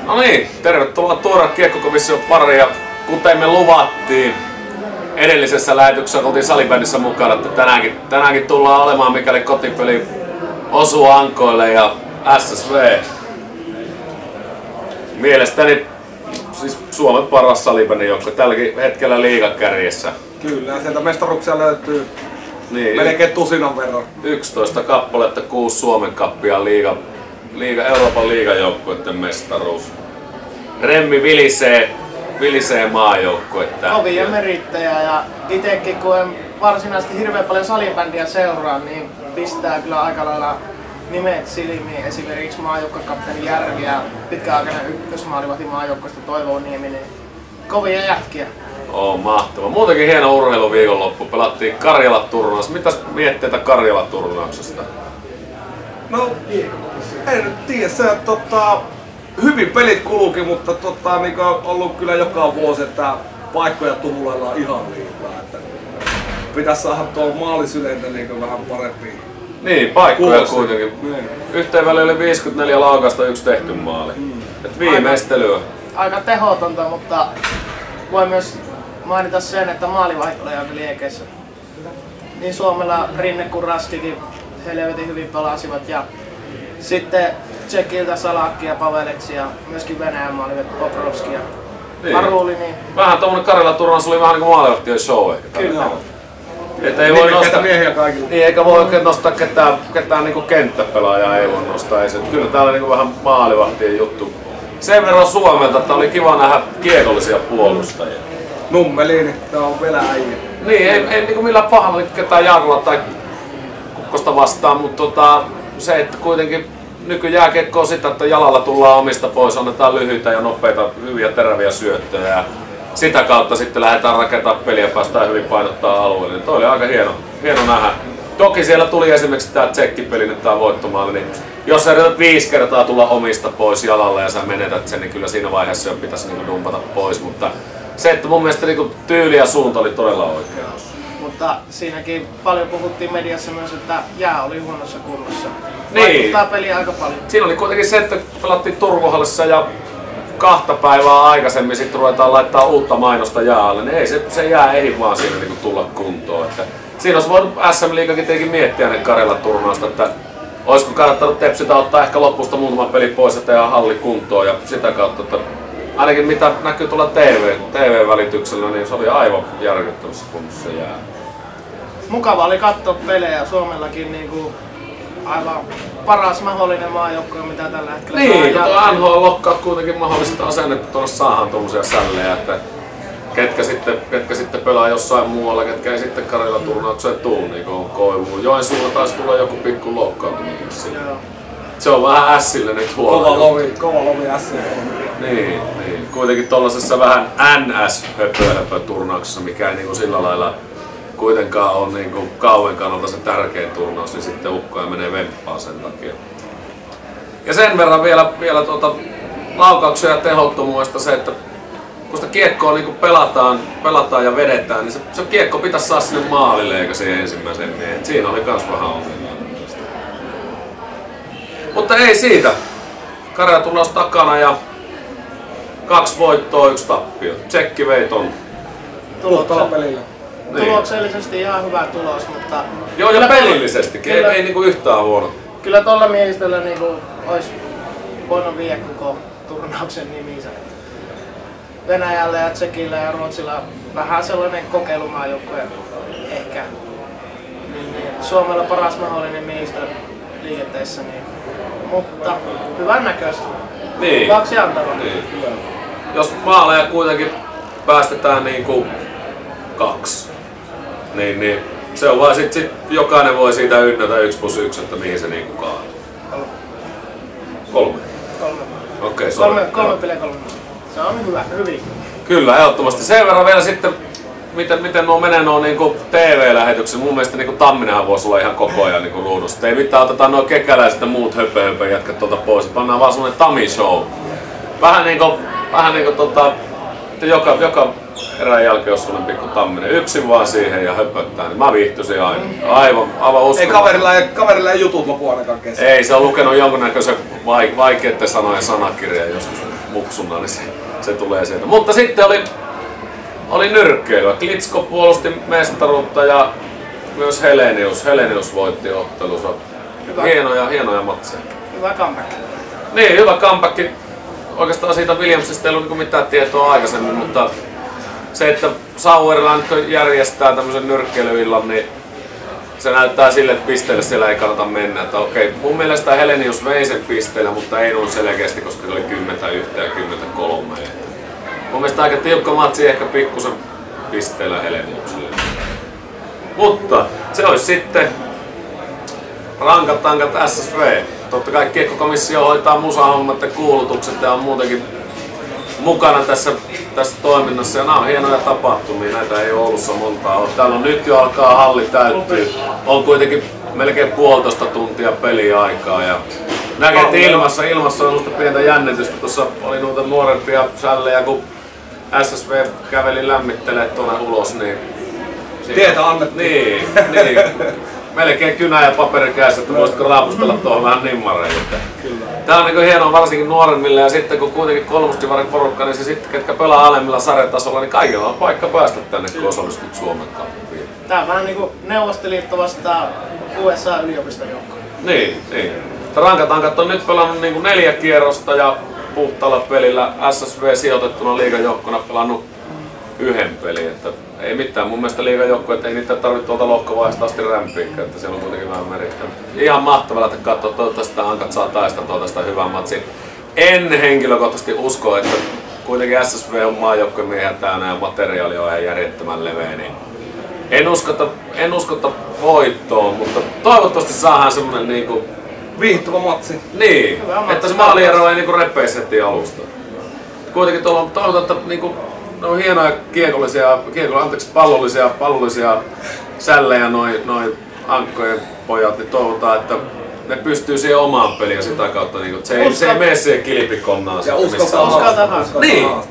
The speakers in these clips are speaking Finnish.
No niin, tervetuloa Tuora Kiekkokomission pariin ja kuten me luvattiin edellisessä lähetyksessä, kun oltiin salibändissä mukana, että tänäänkin tullaan olemaan, mikäli kotipeli osuu ankoille ja SSV. Mielestäni siis Suomen paras salibändin joukkue tälläkin hetkellä liigakärjessä. Kyllä, sieltä mestaruuksia löytyy niin, melkein tusinan verran. 11 kappaletta, 6 Suomen kappia, Euroopan liigajoukkueiden mestaruus. Remmi vilisee maajoukkuetta. Kovia merittäjä ja itekin kun en varsinaisesti hirveän paljon salibändiä seuraa, niin pistää kyllä aika lailla nimet silmiin. Esimerkiksi maajoukkuekapteeni Järvi ja pitkäaikainen ykkösmaalivahti maajoukkueesta Toivo Niemi, niin kovia jätkiä. Mahtava. Muutenkin hieno urheiluviikonloppu. Pelattiin Karjala-turnaus. Mitäs mietteitä Karjala-turnauksesta? No, en nyt tiedä. Se, hyvin pelit kuluki, mutta niin on ollut kyllä joka vuosi, että paikkoja tumulellaan ihan liikaa. Että pitäisi saada tuolla maalisyleintä niin vähän parempiin. Niin, paikkoja kuitenkin. Yhteen väliin oli 54 laukasta, 1 tehty maali. Et viimeistelyä. Aika tehotonta, mutta voi myös mainita sen, että maalivahdit oli aika liekeissä. Niin Suomella Rinne kuin Raskikin helvetin hyvin pelasivat ja sitten Tsekiltä Salakki ja Pavelets ja myöskin Venäjän maalivahti Poprovski ja Aruli. Niin vähän tommonen Karjala-turnaus oli vähän niinku maalivahtien show ehkä. Kyllä. Et ei voi nostaa miehiä kaikille. Niin, eikä voi oikein nostaa ketään niinku kenttäpelaajaa, ei voi nostaa esiin. Kyllä täällä niinku vähän maalivahtien juttu. Sen verran Suomelta, että oli kiva nähdä kiekollisia puolustajia. Nummeliin, tää on vielä äijä. Niin, ei niinku millään pahalla ketään Jarla tai Kukkosta vastaan, mutta se, että kuitenkin nykyjääkiekko on sitä, että jalalla tullaan omista pois, annetaan lyhyitä ja nopeita, hyviä teräviä syöttöjä ja sitä kautta sitten lähdetään rakentamaan peliä ja päästään hyvin painottaa alueelle. Niin toi oli aika hieno nähdä. Toki siellä tuli esimerkiksi tää tsekkipeli, nyt tää voittomaali, niin jos sä yrität 5 kertaa tulla omista pois jalalla ja sä menetät sen, niin kyllä siinä vaiheessa jo pitäisi niinku dumpata pois, mutta se, että mun mielestä niinku tyyli ja suunta oli todella oikea. Mutta siinäkin paljon puhuttiin mediassa myös, että jää oli huonossa kunnossa. Niin. Vaikuttaa peliä aika paljon. Siinä oli kuitenkin se, että pelattiin Turkuhallissa ja 2 päivää aikaisemmin sitten ruvetaan laittaa uutta mainosta jäälle, niin ei se jää ei vaan siinä niinku tulla kuntoon. Että siinä olisi voinut SM-liigakin tietenkin miettiä ne Karjala-turnausta, että olisiko kannattanut Tepsiltä ottaa ehkä lopusta muutama peli pois ja tehdä halli kuntoon ja sitä kautta, että ainakin mitä näkyy tuolla TV-välityksellä, niin se oli aivan järkyttävässä kunnossa jää. Mukava oli katsoa pelejä Suomellakin niinku aivan paras mahdollinen maajoukkue, mitä tällä hetkellä niin, kun tuo NHL-lokkaat kuitenkin mahdollistaa sen, että tuolla saadaan tommosia sällejä, että ketkä sitten pelaa jossain muualla, ketkä ei sitten Karjala-turnaukseen tuu, niin kuin Koivuun. Joensuulla taisi tulla joku pikku lokkautuminen siinä. Se on vähän Ässille nyt huono. Kova lovi Ässille. Niin. Kuitenkin tollasessa vähän NS-höpö-turnauksessa, mikä ei niinku sillä lailla kuitenkaan on niinku kauan kannalta se tärkein turnaus, niin sitten ukkoja menee vemppaan sen takia. Ja sen verran vielä laukauksia ja tehottomuudesta se, että kun sitä kiekkoa niinku pelataan ja vedetään, niin se kiekko pitäisi saada sinne maalille eikä siihen ensimmäiseen miehen. Siinä oli kans vähän ongelmia. Mutta ei siitä. Karjala turnaus takana ja 2 voittoa, 1 tappio. Tsekki vei ton. Tuloksellisesti ihan hyvä tulos, mutta joo, ja pelillisestikin, ei niinku yhtään huono. Kyllä tuolla miehistöllä niinku olisi voinut viedä koko turnauksen niminsä. Venäjällä ja Tsekillä ja Ruotsilla vähän sellainen kokeilumaajoukkue ehkä. Niin, Suomella paras mahdollinen miehistö liikenteessä, niin, mutta hyvän näköistä. Niin. 2 antava. Niin. Jos maaleja kuitenkin päästetään niinku 2, niin se on vaan sit jokainen voi siitä ynnätä 1+1, että mihin se niinku kaatuu. 3. Okei, se on 3 peliä 3. Se on hyvin. Kyllä, ehdottomasti. Sen verran vielä sitten, miten nuo menee nuo niinku TV-lähetykset. Mun mielestä niinku Tamminenhan voisi olla ihan koko ajan niinku ruudusta. Ei mitään, otetaan nuo kekäläiset ja muut höpö jätkät tuolta pois. Pannaan vaan semmonen Tami-show. Vähän niinku että joka erän jälkeen jos sulle pikku Tamminen yksin vaan siihen ja höpöttää, niin mä viihtyisin aina. Aivan uskomaton. Ei kaverilla ei jutut lopu ainakaan kesken. Ei, se on lukenut jonkunnäköisen vaikeitten sanojen sanakirjan joskus muksuna, niin se tulee sieltä. Mutta sitten oli nyrkkeilyä. Klitschko puolusti mestaruutta ja myös Helenius voitti ottelunsa. Hienoja matseja. Hyvä comeback. Niin, hyvä comeback. Oikeastaan siitä Williamsista ei ollut mitään tietoa aikaisemmin, mutta se, että Sauerland järjestää tämmöisen nyrkkeilyillan, niin se näyttää sille, että pisteelle siellä ei kannata mennä. Että okei, mun mielestä Helenius vei sen pisteellä, mutta ei noin selkeästi, koska se oli 10-1 ja 10-3. Mun mielestä aika tiukka matsi, ehkä pikkusen pisteellä Heleniukselle. Mutta se olisi sitten rankat tankat SSV. Totta kai Kiekkokomissio hoitaa musahommat ja kuulutukset ja on muutenkin mukana tässä toiminnassa. Ja nämä on hienoja tapahtumia, näitä ei ole Oulussa montaa ole. Täällä on nyt jo alkaa halli täyttyä. On kuitenkin melkein 1,5 tuntia peliaikaa. Ja näkee, että ilmassa on sellaista pientä jännitystä. Tuossa oli noita nuorempia sällejä, kun SSV käveli lämmittelee tuonne ulos. Niin tietä annettiin. Niin. Melkein kynä ja paperi kädessä, että voisitko raapustella tuohon vähän nimmareille. Tää on niin hienoa varsinkin nuoremmille ja sitten kun kuitenkin kolmostivarin porukka, niin se sitten ketkä pelaa alemmilla sarjatasolla, niin kaikilla on paikka päästä tänne, kun osallistut Suomen Cuppiin. Tää on vähän niinku Neuvostoliitto vastaan USA-yliopiston joukko. Niin. Rankatankat on nyt pelannut niin 4 kierrosta ja puhtaalla pelillä SSV sijoitettuna liigajoukkona pelannut 1 pelin. Että ei mitään, mun mielestä liigajoukkueet ei niitä tarvitse tuolta lohkovaiheesta asti rämpiikkä, että siellä on kuitenkin vähän merittänyt. Ihan mahtavaa lähteä katsoa, toivottavasti Ankat saa taisteltua tästä hyvän matsin. En henkilökohtaisesti usko, että kuitenkin SSV on maajoukkueen miehiä täynnä ja materiaali on ihan järjettömän leveä, niin en uskota voittoon, mutta toivottavasti saadaan semmonen niinku viihtyvä matsi. Niin, että se maaliero ei niinku repeisi heti alusta. Kuitenkin tuolla on toivotaan, että niinku ne on hienoja pallollisia sällejä noi ankkojen pojat, niin toivotaan, että ne pystyy siihen omaan peliin ja sitä kautta, niin, että se ei mene siihen kilpikonnaan. Ja uskaltaa.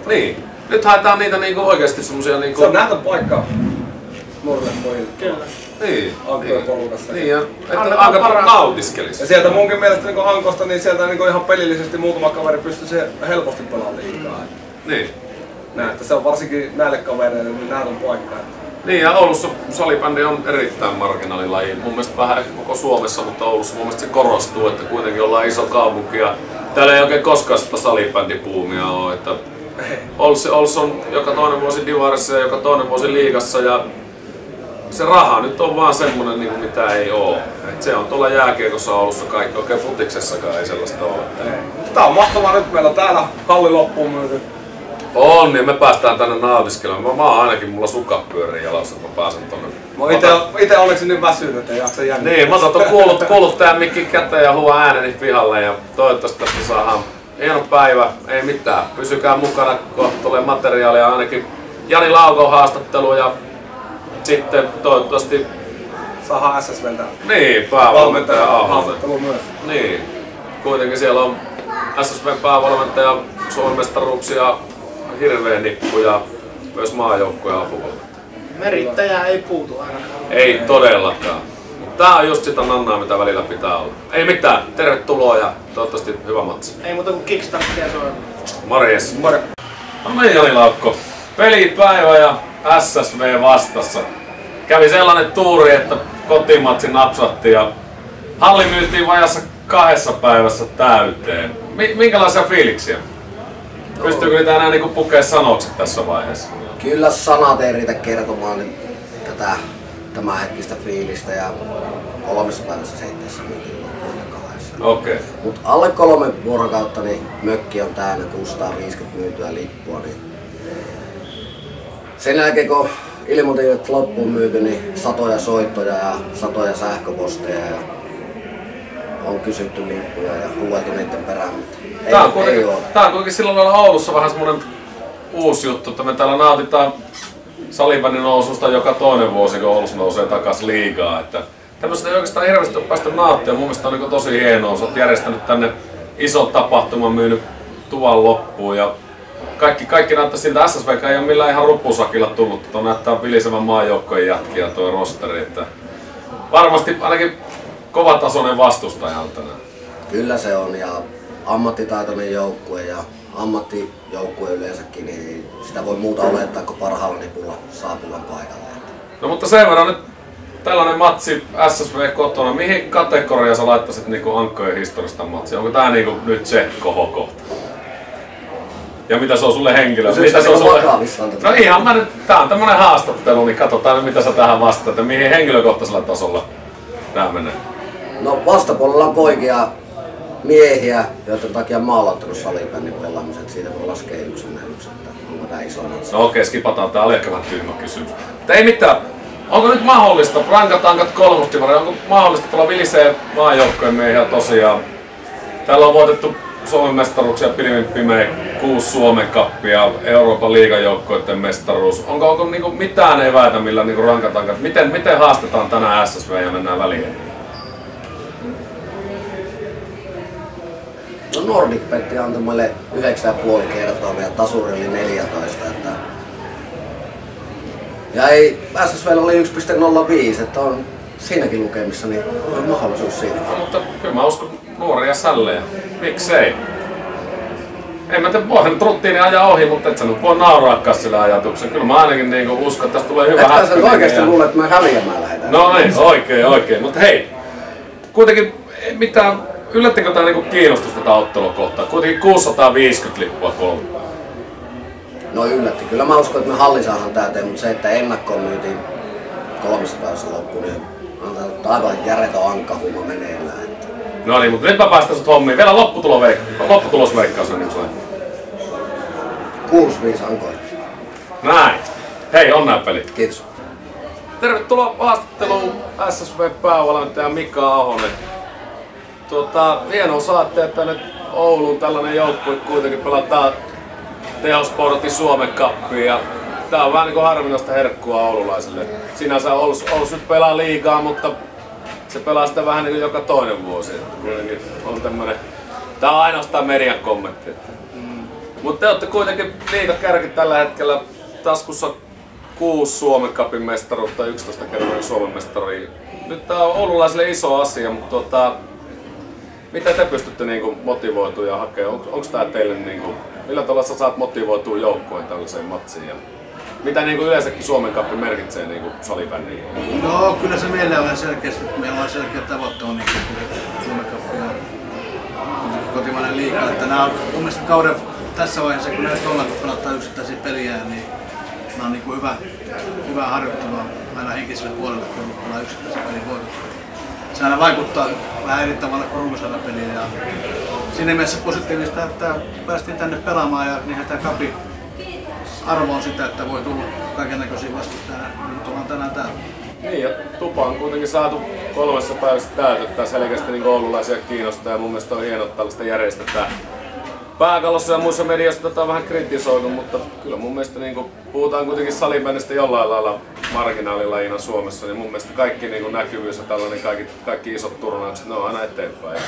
Niin. Nyt haetaan niitä niinku oikeesti semmosia niinku... Se on näytön paikka nuorille pojille. Kyllä. Niin. Ankkojen porukassa. Niin, ja että Ankat nautiskelisi. Ja sieltä munkin mielestä niin Ankosta, niin sieltä niin ihan pelillisesti muutama kaveri pystyy se helposti pelaamaan liikaa. Niin. Näin, että se on varsinkin näille kavereille niin näytön paikka. Niin, ja Oulussa salibändi on erittäin marginaalilaji. Mun mielestä vähän koko Suomessa, mutta Oulussa mun mielestä se korostuu, että kuitenkin ollaan iso kaupunki ja täällä ei oikein koskaan sitä salibändipuumia ole. Että Oulussa on joka toinen vuosi divarissa ja joka toinen vuosi liigassa ja se raha nyt on vaan semmonen niin mitä ei oo. Et se on tuolla jääkiekossa Oulussa kaikki, oikein futiksessakaan ei sellaista ole. Tää on mahtavaa, nyt meillä on täällä halli loppuun myyty. On, niin me päästään tänne nautiskelemaan. Mä oon ainakin, mulla sukat pyörii jalassa, että mä pääsen tonne. Mä ite onneksi nyt väsynyt, ettei jaksa jännittää. Niin, mä otan kuuluttajan mikki käteen ja huuan ääneni pihalle ja toivottavasti tästä saadaan hieno päivä. Ei mitään, pysykää mukana, kohta tulee materiaalia ainakin Jani Laukon haastattelu ja sitten toivottavasti saadaan SSVltä. Niin, päävalmentaja haastattelu myös. Niin, kuitenkin siellä on SSVn päävalmentaja, Suomen mestaruuksia, hirveä nippu ja myös maajoukkoja apuvalmentaja. Merittäjää ei puutu ainakaan. Ei todellakaan. Tää on just sitä nannaa, mitä välillä pitää olla. Ei mitään, tervetuloa ja toivottavasti hyvä matsi. Ei muuta kuin kickstarttia se on. Morjes. No niin, Jani Laukko. Pelipäivä ja SSV vastassa. Kävi sellainen tuuri, että kotimatsi napsattiin ja halli myytiin vajassa 2 päivässä täyteen. Minkälaisia fiiliksiä? Pystyykö niitä enää niinku pukea sanokset tässä vaiheessa? Kyllä sanat ei riitä kertomaan niin tätä tämänhetkistä fiilistä ja 3 päivässä 7 myytiin loppuun 2. Okei. Mut alle 3 vuorokautta niin mökki on täynnä 650 myytyä lippua. Niin sen jälkeen kun ilmoitin, että loppuun myyty, niin satoja soittoja ja satoja sähköposteja ja on kysytty lippuja ja huueltu niiden perään. Tää on kuitenkin silloin lailla Oulussa vähän semmonen uusi juttu, että me täällä nautitaan salibändin noususta joka toinen vuosi, kun Oulussa nousee takas liigaa. Että tämmöistä ei oikeastaan hirveästi ole päästä nauttia. Mun mielestä on niin tosi hienoa. Sä oot järjestänyt tänne ison tapahtuman, myynyt tuvan loppuun ja kaikki näyttää siltä. SSV ei ole millään ihan ruppusakilla tullut. Tuo näyttää vilisevän maajoukkojen jätkiä tuo rosteri. Että varmasti ainakin kovatasoinen vastustaja on tänään. Kyllä se on ja ammattitaitoinen joukkue ja ammattijoukkue yleensäkin, niin sitä voi muuta olettaa kuin parhaalla nipulla saapuvan paikalle. No mutta sen verran nyt tällainen matsi SSV kotona. Mihin kategoriaan sä laittaisit niinku Ankkojen historiasta matsia? Onko tää niinku nyt se kohokohta? Ja mitä se on sulle henkilö? Mitä se on sulle? No ihan mä nyt, tää on tämmönen haastattelu, niin katsotaan mitä sä tähän vastaat, että mihin henkilökohtaisella tasolla tää menee. No vastapuolella on poikia, miehiä, joiden takia mä oon aloittanut salibändin pelaamiset. Siitä voi laskea 1-1, että onko tää iso matsi. No okei, skipataan, tää oli ehkä vähän tyhmä kysymys. Mutta ei mitään. Onko nyt mahdollista, rankatankat kolmostivari, onko mahdollista tulla vilisee maajoukkojen miehiä tosiaan? Täällä on voitettu Suomen mestaruuksia pilvin pimein 6 Suomen kappia, Euroopan liigajoukkoiden mestaruus. Onko niinku mitään eväitä millä niinku rankatankat? Miten haastetaan tänään SSV ja mennään väliin? No Nordic Petti antoi meille 9,5 kertaa ja tasuri oli 14. Että ja ei, SSVllä oli 1,05, että on siinäkin lukemissa, niin on mahdollisuus siinä. No, mutta kyllä mä uskon nuoria sällejä. Miksei? En mä tiedä, voihan nyt ruttiini ajaa ohi, mutta et sä nyt voi nauraakaan sillä ajatuksen. Kyllä mä ainakin niinku uskon, että tästä tulee hyvä hätkönen. Etkä sä oikeesti luulet, että me häviämään lähdetään. No niin, oikein. Mutta hei, kuitenkin mitään, yllättikö tää niinku kiinnostusta tätä ottelua kohtaan? Kuitenkin 650 lippua kolme. No yllätti. Kyllä mä uskon, että me halli saadaan täyteen, mutta se, että ennakkoon myytiin 3 päivässä loppuun, niin on aivan järjetön ankkahuma meneillään. No niin, mutta nyt mä päästän sut hommiin. Vielä lopputulosveikkaus on niin sulle. 6-5 Ankoille. Näin. Hei, onnea peli. Kiitos. Tervetuloa haastatteluun SSV päävalmentaja Mika Ahonen. Hienoa saatte, että nyt Ouluun tällainen joukkue kuitenkin pelataan Tehosportin Suomen Cupia. Ja tää on vähän niinku harvinaista herkkua oululaisille. Sinänsä Oulus nyt pelaa liigaa, mutta se pelaa sitä vähän niinku joka toinen vuosi. Kuitenkin on tämmönen, tää on ainoastaan median kommentti. Mutta te olette kuitenkin liigakärki tällä hetkellä, taskussa 6 Suomen Cupin mestaruutta, 11 kertaa Suomen mestari. Nyt tää on oululaisille iso asia, mutta miten te pystytte niinku motivoitumaan ja hakemaan? Onko tää teille niinku, millä tavalla sä saat motivoitua joukkoon tällaiseen matsiin? Ja mitä niinku yleensäkin Suomen Cup merkitsee niinku salibändiin? No kyllä se meillä on selkeästi, meillä on selkeä tavoite on niinku Suomen Cup ja kotimainen liiga. Että nämä on mun mielestä kauden tässä vaiheessa, kun näistä ollaan, kun pelataan yksittäisiä peliä, niin nämä on niinku hyvä harjoittelua aina henkiselle puolelle, kun ollaan yksittäisiä peliä voitettu. Se aina vaikuttaa vähän eri tavalla kuin runkosarjapeliin ja siinä mielessä positiivista, että päästiin tänne pelaamaan ja niinhän tämä Cupin arvo on sitä, että voi tulla kaikennäköisiä vastustajia. Nyt ollaan tänään täällä. Niin, ja tupa on kuitenkin saatu 3 päivässä täytettä selkeästi niin oululaisia kiinnostaa ja mun mielestä on hienoa, että tällaista järjestetään. Pääkallossa ja muissa medioissa tätä on vähän kritisoitu, mutta kyllä mun mielestä niin puhutaan kuitenkin salibändistä jollain lailla marginaalilajina Suomessa, niin mun mielestä kaikki niin näkyvyys ja tällainen kaikki isot turnaukset, ne on aina eteenpäin.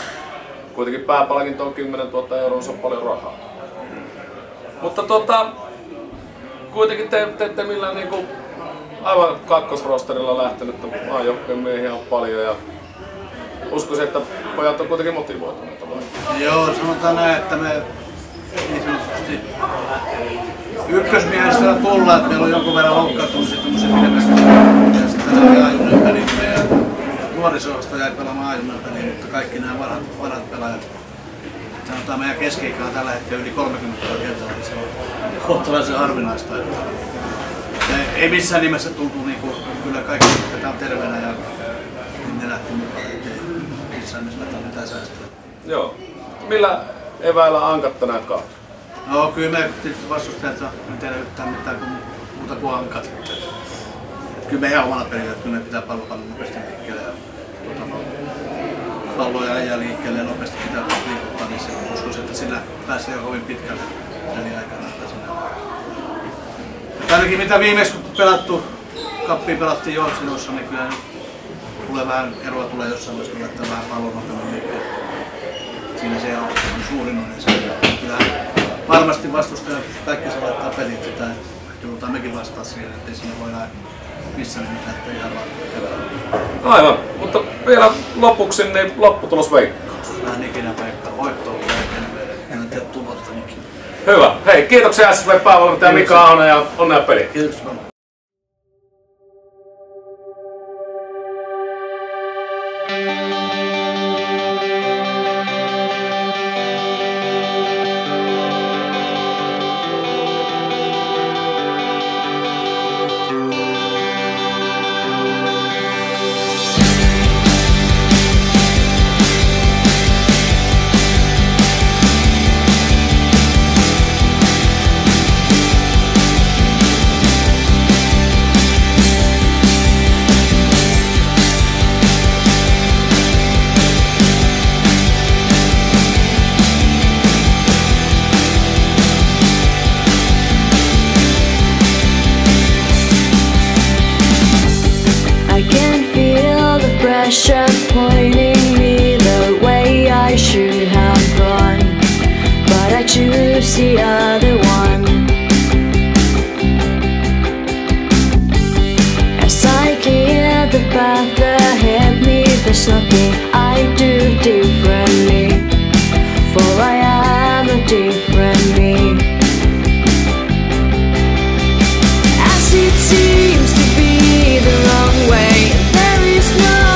Kuitenkin pääpalkinto on 10 000 euroa, se on paljon rahaa. Mutta kuitenkin te ette millään niinku aivan kakkosrosterilla lähtenyt, että maajoukkojen miehiä on paljon ja uskoisin, että pojat on kuitenkin motivoituneita vai? Joo, sanotaan näin, että me niin sanotusti ykkösmiehestä tullaan, että meillä on jonkun verran loukkaantunut tämmöisen pidemmästä ja sitten nämä oli ajunen pelit. Meidän nuoriso-osto jäi pelaamaan ajunen peliin, mutta kaikki nämä vanhat pelaajat, sanotaan meidän keski-ikä on tällä hetkellä yli 30 kentällä, niin se on kohtalaisen harvinaista. Ei missään nimessä tuntuu, niin kuin, kyllä kaikki tätä on terveenä ja ne lähti mukaan, ettei missään nimessä laittaa mitään säästöä. Joo. Millä eväillä Ankat tänään kautta? No kyllä me tietysti vastustajat ei tehdä yhtään mitään muuta kuin Ankat. Kyllä me ihan omalla pelillä, että kyllä me pitää pallo nopeasti liikkeelle ja palloja ajaa liikkeelle ja nopeasti pitää liikuttaa, niin se uskoisin, että sillä pääsee jo kovin pitkälle pelin aikana. Ainakin mitä viimeksi kun pelattu, Cuppia pelattiin Joensinossa, niin kyllä tulee vähän eroa tulee jossain vaiheessa, kun laittaa vähän pallon nopeammin liikkeelle. Siinä se on suurin on, niin kyllä varmasti vastustajat kaikki se laittaa pelit sitä, joudutaan mekin vastaan siihen, ettei siinä voida missään nimessä lähteä ihan vaan. Aivan, mutta vielä lopuksi niin lopputulosveikkaus. Vähän ikinä veikkaa, voittoa hakea tulostakin. Hyvä. Hei, kiitoksia SV-päävalmentaja Mika Ahonen ja onnea peliin. Kiitos. Pressure pointing me the way I should have gone, but I choose the other one. As I clear the path ahead me, there's nothing I do differently, for I am a different me. As it seems to be the wrong way, there is no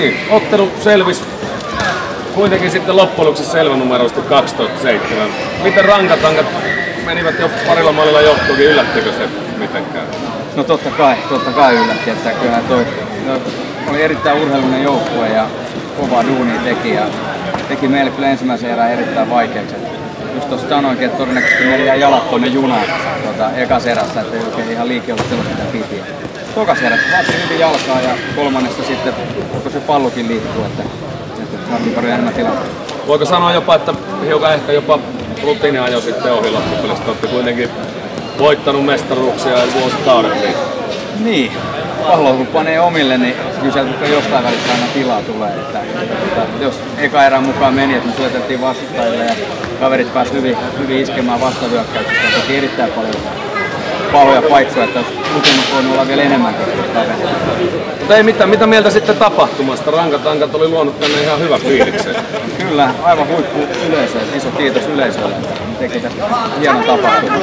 niin, ottelu selvisi kuitenkin sitten loppujen lopuksi selvänumeroisesti 12-7. Miten rankatankat menivät jo parilla maalilla johtuukin, yllättikö se mitenkään? No totta kai yllätti, että kyllähän toi oli erittäin urheilullinen joukkue ja kovaa duunia teki meille kyllä ensimmäisen erään erittäin vaikeaksi. Just tuossa sanoinkin, että todennäköisesti meillä jäi jalat tuonne junaan ekas erässä, että ei oikein ihan liikeollistelua mitä piti. Tokas erässä vaatii hyvin jalkaa ja kolmannessa sitten koko se pallokin liikkuu, että saatiin paljon enemmän tilaa. Voiko sanoa jopa, että hiukan ehkä jopa rutiini ajoi sitten ohi loppupelistä? Olette kuitenkin voittanut mestaruuksia vuosikauden. Niin. Pallo kun panee omille, niin kyllä sieltä jostain välistä aina tilaa tulee. Että jos eka erän mukaan meni, että me syötettiin vastustajille ja kaverit pääsi hyvin iskemään vastahyökkäyksistä, teki erittäin paljon pahoja paikkoja, että lukemat voinut olla vielä enemmänkin kavereita. Mutta ei mitään, mitä mieltä sitten tapahtumasta? Rankatankat oli luonut tänne ihan hyvä fiiliksen. Kyllä, aivan huippu yleisö. Iso kiitos yleisölle, että teki tästä hienon tapahtuman.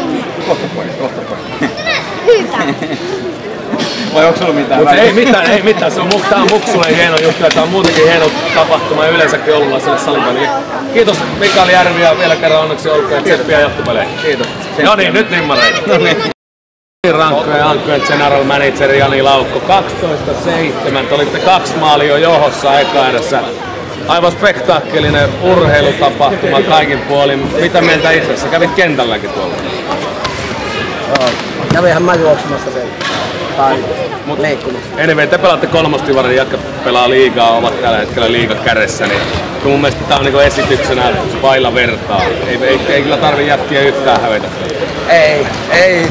Kohta pois. Vai onko sulla mitään? Ei mitään. Tää on Muksulle hieno juttu ja tää on muutenkin hieno tapahtuma ja yleensäkin Oululaiselle salibänille. Kiitos Mikael Järvi ja vielä kerran onneksi olkoon tseppiä jatkopeleihin. Kiitos. No niin, nyt nimmareita. Rankkojen ja Ankkojen general manager Jani Laukko. 12-7. Te olitte 2 maalia johossa eka erässä. Aivan spektaakkelinen urheilutapahtuma kaikin puolin. Mitä mieltä itse? Sä kävit kentälläkin tuolla. Joo, kävinhän mä juoksemassa sen. Tai leikkumassa. Anyway, te pelaatte kolmostivarin, jotka pelaa liigaa, ovat tällä hetkellä liigakärjessä, niin mun mielestä tää on niinku esityksenä vailla vertaa. Ei kyllä tarvi jätkiä yhtään hävetä. Ei.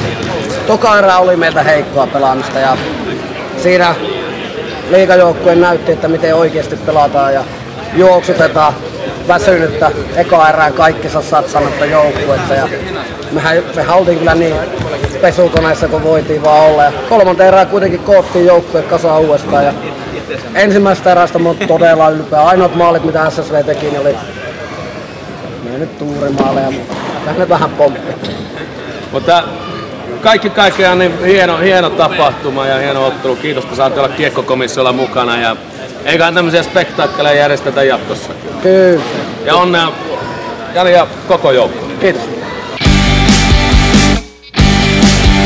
Toka erä oli meiltä heikkoa pelaamista ja siinä liigajoukkue näytti, että miten oikeasti pelataan ja juoksutetaan väsynyttä eka erään kaikkinsa satsannutta joukkuetta ja mehän oltiin kyllä niin pesukoneessa kun voitiin vaan olla ja kolmanteen erään kuitenkin koottiin joukkue kasaan uudestaan ja ensimmäisestä erästä mä oon todella ylpeä. Ainoat maalit mitä SSV teki niin oli ne nyt tuurimaaleja, mutta ne vähän pomppi. Mutta kaikki kaikkiaan niin hieno tapahtuma ja hieno ottelu. Kiitos, että saatte olla kiekkokomissiolla mukana ja eiköhän tämmöisiä spektaakkeleja järjestetä jatkossa. Kyllä. Ja onnea Jani ja koko joukko. Kiitos.